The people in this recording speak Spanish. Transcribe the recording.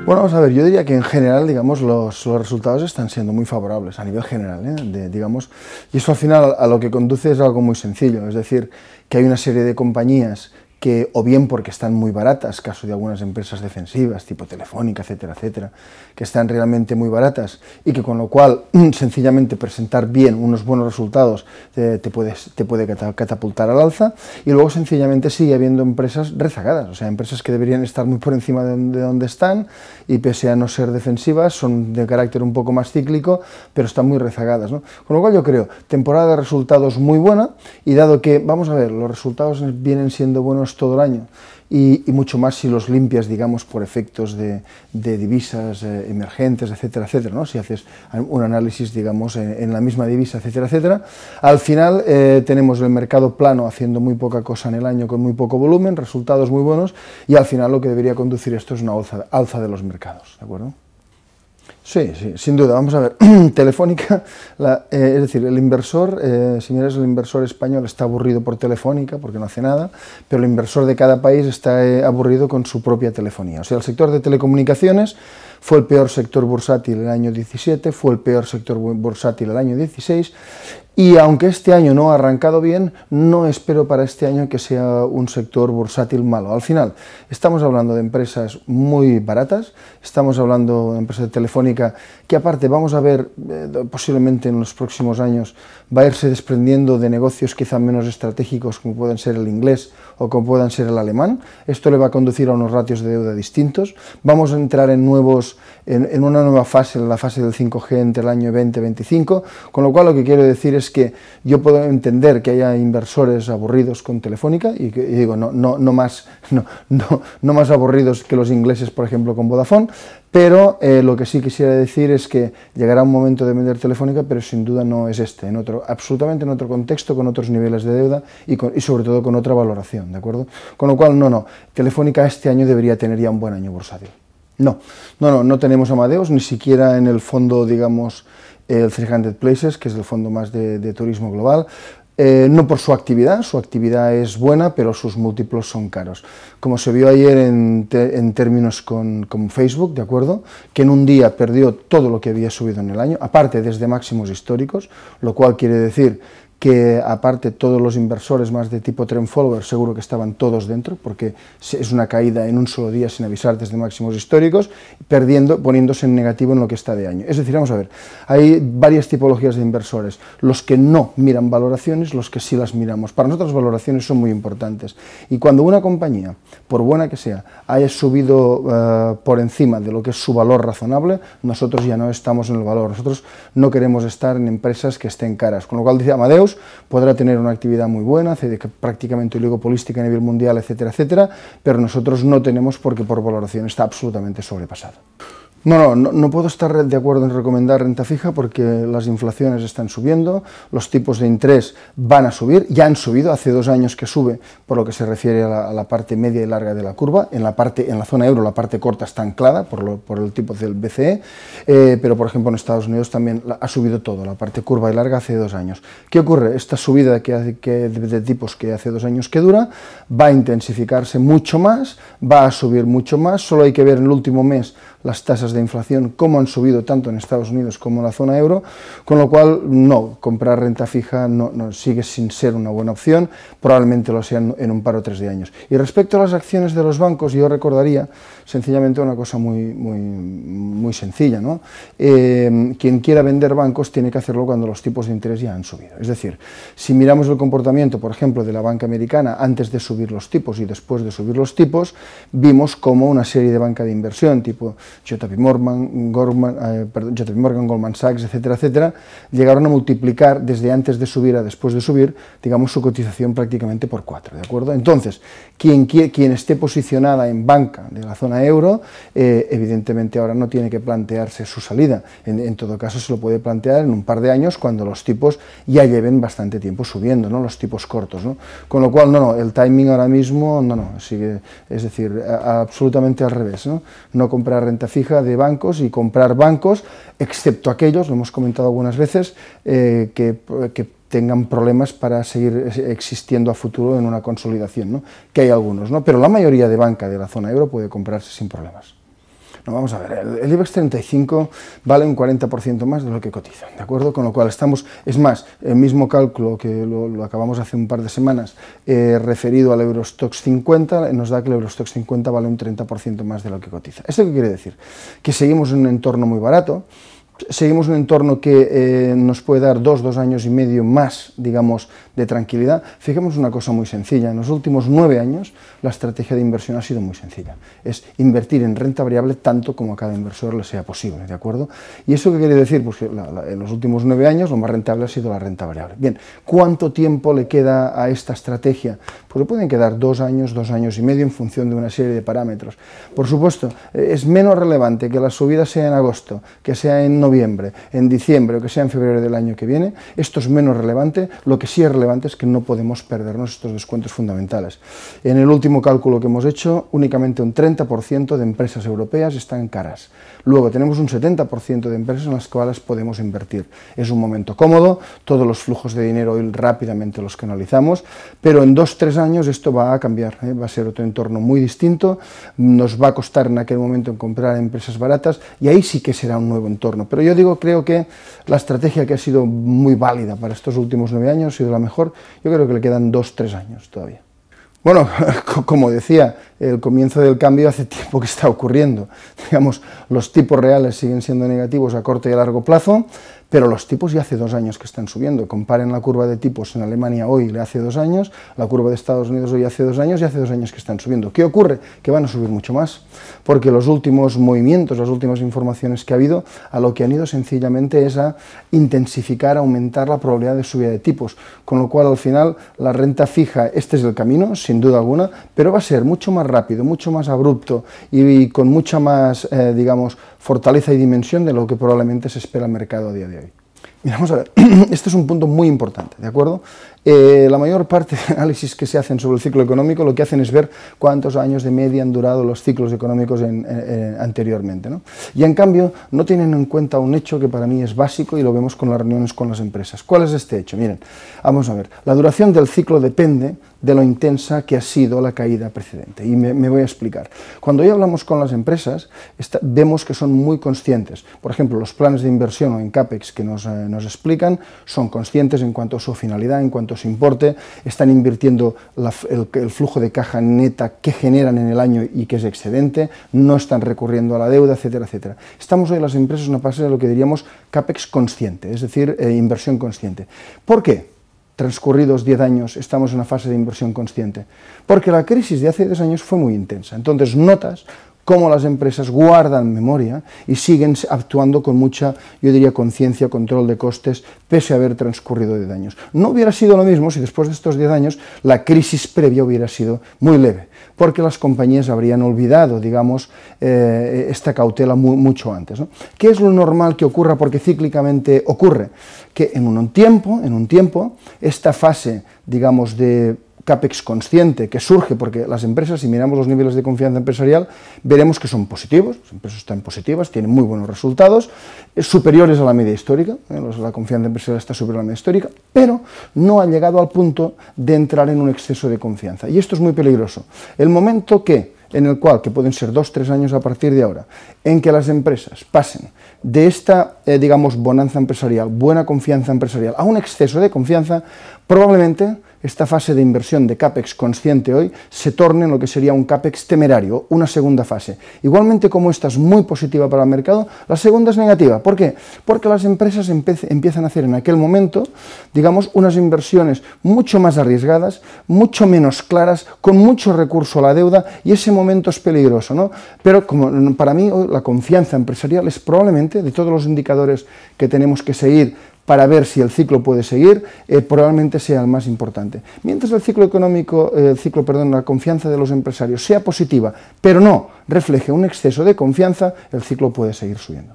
Bueno, vamos a ver, yo diría que en general, digamos, los resultados están siendo muy favorables a nivel general, digamos, y eso al final a lo que conduce es algo muy sencillo, es decir, que hay una serie de compañías que, o bien porque están muy baratas, caso de algunas empresas defensivas, tipo Telefónica, etcétera, etcétera, que están realmente muy baratas y que con lo cual sencillamente presentar bien unos buenos resultados te puede catapultar al alza, y luego sencillamente sigue habiendo empresas rezagadas, o sea, empresas que deberían estar muy por encima de donde están y pese a no ser defensivas, son de carácter un poco más cíclico, pero están muy rezagadas, ¿no? Con lo cual yo creo, temporada de resultados muy buena, y dado que, vamos a ver, los resultados vienen siendo buenos todo el año, y mucho más si los limpias, digamos, por efectos de divisas emergentes, etcétera, etcétera, ¿no? Si haces un análisis, digamos, en la misma divisa, etcétera, etcétera, al final tenemos el mercado plano haciendo muy poca cosa en el año con muy poco volumen, resultados muy buenos, y al final lo que debería conducir esto es una alza de los mercados, ¿de acuerdo? Sí, sí, sin duda. Vamos a ver, Telefónica, es decir, el inversor, señores, el inversor español está aburrido por Telefónica porque no hace nada, pero el inversor de cada país está aburrido con su propia telefonía. O sea, el sector de telecomunicaciones fue el peor sector bursátil el año 17, fue el peor sector bursátil el año 16, y aunque este año no ha arrancado bien, no espero para este año que sea un sector bursátil malo. Al final, estamos hablando de empresas muy baratas, estamos hablando de empresas de Telefónica que aparte vamos a ver posiblemente en los próximos años va a irse desprendiendo de negocios quizá menos estratégicos como pueden ser el inglés o como puedan ser el alemán. Esto le va a conducir a unos ratios de deuda distintos. Vamos a entrar en una nueva fase, la fase del 5G entre el año 2025, con lo cual lo que quiero decir es que yo puedo entender que haya inversores aburridos con Telefónica, y digo, no más aburridos que los ingleses, por ejemplo, con Vodafone, pero lo que sí quisiera decir es que llegará un momento de vender Telefónica, pero sin duda no es este, absolutamente en otro contexto, con otros niveles de deuda y sobre todo con otra valoración, ¿de acuerdo? Con lo cual, Telefónica este año debería tener ya un buen año bursátil. No tenemos Amadeus, ni siquiera en el fondo, digamos, el 300 Places, que es el fondo más de turismo global. No por su actividad es buena, pero sus múltiplos son caros. Como se vio ayer en términos con Facebook, ¿de acuerdo? Que en un día perdió todo lo que había subido en el año, aparte desde máximos históricos, lo cual quiere decir que aparte todos los inversores más de tipo trend follower seguro que estaban todos dentro, porque es una caída en un solo día sin avisar desde máximos históricos, poniéndose en negativo en lo que está de año. Es decir, vamos a ver, hay varias tipologías de inversores, los que no miran valoraciones, los que sí las miramos. Para nosotros las valoraciones son muy importantes, y cuando una compañía, por buena que sea, haya subido por encima de lo que es su valor razonable, nosotros ya no estamos en el valor, nosotros no queremos estar en empresas que estén caras, con lo cual dice Amadeus, podrá tener una actividad muy buena, prácticamente oligopolística a nivel mundial, etcétera, etcétera, pero nosotros no tenemos porque por valoración está absolutamente sobrepasado. No puedo estar de acuerdo en recomendar renta fija porque las inflaciones están subiendo, los tipos de interés van a subir, ya han subido, hace 2 años que sube por lo que se refiere a la parte media y larga de la curva, en la zona euro la parte corta está anclada por el tipo del BCE, pero por ejemplo en Estados Unidos también ha subido todo, la parte curva y larga hace 2 años. ¿Qué ocurre? Esta subida de tipos que hace 2 años que dura va a intensificarse mucho más, va a subir mucho más, solo hay que ver en el último mes las tasas de inflación, cómo han subido tanto en Estados Unidos como en la zona euro, con lo cual comprar renta fija sigue sin ser una buena opción, probablemente lo sea en un par o 3 de años. Y respecto a las acciones de los bancos, yo recordaría sencillamente una cosa muy sencilla, ¿no? Quien quiera vender bancos tiene que hacerlo cuando los tipos de interés ya han subido. Es decir, si miramos el comportamiento, por ejemplo, de la banca americana antes de subir los tipos y después de subir los tipos, vimos como una serie de banca de inversión tipo JP Morgan, Goldman Sachs, etcétera, etcétera, llegaron a multiplicar desde antes de subir a después de subir, digamos, su cotización prácticamente por 4, ¿de acuerdo? Entonces, quien esté posicionada en banca de la zona euro, evidentemente ahora no tiene que plantearse su salida, en todo caso se lo puede plantear en un par de años cuando los tipos ya lleven bastante tiempo subiendo, ¿no? Los tipos cortos, ¿no? Con lo cual, el timing ahora mismo, sigue, es decir, absolutamente al revés, ¿no? No comprar renta fija de bancos y comprar bancos, excepto aquellos, lo hemos comentado algunas veces, que tengan problemas para seguir existiendo a futuro en una consolidación, ¿no? Que hay algunos, ¿no? Pero la mayoría de banca de la zona euro puede comprarse sin problemas. No, vamos a ver, el IBEX 35 vale un 40% más de lo que cotiza, ¿de acuerdo? Con lo cual estamos, es más, el mismo cálculo que lo acabamos hace un par de semanas, referido al Eurostoxx 50, nos da que el Eurostoxx 50 vale un 30% más de lo que cotiza. ¿Esto qué quiere decir? Que seguimos en un entorno muy barato, seguimos un entorno que nos puede dar 2 años y medio más, digamos, de tranquilidad. Fijemos una cosa muy sencilla, en los últimos 9 años la estrategia de inversión ha sido muy sencilla, es invertir en renta variable tanto como a cada inversor le sea posible, ¿de acuerdo? ¿Y eso qué quiere decir? Pues que en los últimos 9 años lo más rentable ha sido la renta variable. Bien, ¿cuánto tiempo le queda a esta estrategia? Pues le pueden quedar 2 años, 2 años y medio en función de una serie de parámetros. Por supuesto, es menos relevante que la subida sea en agosto, que sea en noviembre, en diciembre o que sea en febrero del año que viene. Esto es menos relevante. Lo que sí es relevante es que no podemos perdernos estos descuentos fundamentales. En el último cálculo que hemos hecho, únicamente un 30% de empresas europeas están caras. Luego tenemos un 70% de empresas en las cuales podemos invertir. Es un momento cómodo, todos los flujos de dinero hoy rápidamente los canalizamos, pero en 2-3 años esto va a cambiar, va a ser otro entorno muy distinto, nos va a costar en aquel momento en comprar empresas baratas y ahí sí que será un nuevo entorno. Pero yo creo que la estrategia que ha sido muy válida para estos últimos 9 años ha sido la mejor. Yo creo que le quedan 2-3 años todavía. Bueno, como decía, el comienzo del cambio hace tiempo que está ocurriendo. Digamos, los tipos reales siguen siendo negativos a corto y a largo plazo, pero los tipos ya hace 2 años que están subiendo. Comparen la curva de tipos en Alemania hoy de hace 2 años, la curva de Estados Unidos hoy hace 2 años y hace 2 años que están subiendo. ¿Qué ocurre? Que van a subir mucho más, porque los últimos movimientos, las últimas informaciones que ha habido, a lo que han ido sencillamente es a intensificar, aumentar la probabilidad de subida de tipos, con lo cual al final la renta fija, este es el camino, sin duda alguna, pero va a ser mucho más rápido, mucho más abrupto y con mucha más, digamos, fortaleza y dimensión de lo que probablemente se espera el mercado a día de hoy. Mira, vamos a ver, este es un punto muy importante, ¿de acuerdo? La mayor parte de análisis que se hacen sobre el ciclo económico lo que hacen es ver cuántos años de media han durado los ciclos económicos anteriormente, ¿no? Y en cambio no tienen en cuenta un hecho que para mí es básico y lo vemos con las reuniones con las empresas. ¿Cuál es este hecho? Miren, vamos a ver, la duración del ciclo depende de lo intensa que ha sido la caída precedente. Y me voy a explicar. Cuando hoy hablamos con las empresas, vemos que son muy conscientes. Por ejemplo, los planes de inversión o en CAPEX que nos explican son conscientes en cuanto a su finalidad, en cuanto a su importe, están invirtiendo el flujo de caja neta que generan en el año y que es excedente, no están recurriendo a la deuda, etcétera, etcétera. Estamos hoy las empresas en una fase de lo que diríamos CAPEX consciente, es decir, inversión consciente. ¿Por qué? Transcurridos 10 años estamos en una fase de inversión consciente, porque la crisis de hace 10 años fue muy intensa. Entonces notas cómo las empresas guardan memoria y siguen actuando con mucha, yo diría, conciencia, control de costes, pese a haber transcurrido 10 años. No hubiera sido lo mismo si después de estos 10 años la crisis previa hubiera sido muy leve, porque las compañías habrían olvidado, digamos, esta cautela mucho antes, ¿no? ¿Qué es lo normal que ocurra? Porque cíclicamente ocurre que en un tiempo, esta fase, digamos, de CAPEX consciente que surge porque las empresas, si miramos los niveles de confianza empresarial, veremos que son positivos, las empresas están positivas, tienen muy buenos resultados, superiores a la media histórica, la confianza empresarial está superior a la media histórica, pero no ha llegado al punto de entrar en un exceso de confianza. Y esto es muy peligroso. El momento en el cual, que pueden ser 2-3 años a partir de ahora, en que las empresas pasen de esta, digamos, bonanza empresarial, buena confianza empresarial, a un exceso de confianza, probablemente esta fase de inversión de CAPEX consciente hoy se torne en lo que sería un CAPEX temerario, una segunda fase. Igualmente como esta es muy positiva para el mercado, la segunda es negativa. ¿Por qué? Porque las empresas empiezan a hacer en aquel momento, digamos, unas inversiones mucho más arriesgadas, mucho menos claras, con mucho recurso a la deuda, y ese momento es peligroso, ¿no? Pero como para mí la confianza empresarial es probablemente, de todos los indicadores que tenemos que seguir para ver si el ciclo puede seguir, probablemente sea el más importante. Mientras el ciclo económico, la confianza de los empresarios sea positiva, pero no refleje un exceso de confianza, el ciclo puede seguir subiendo.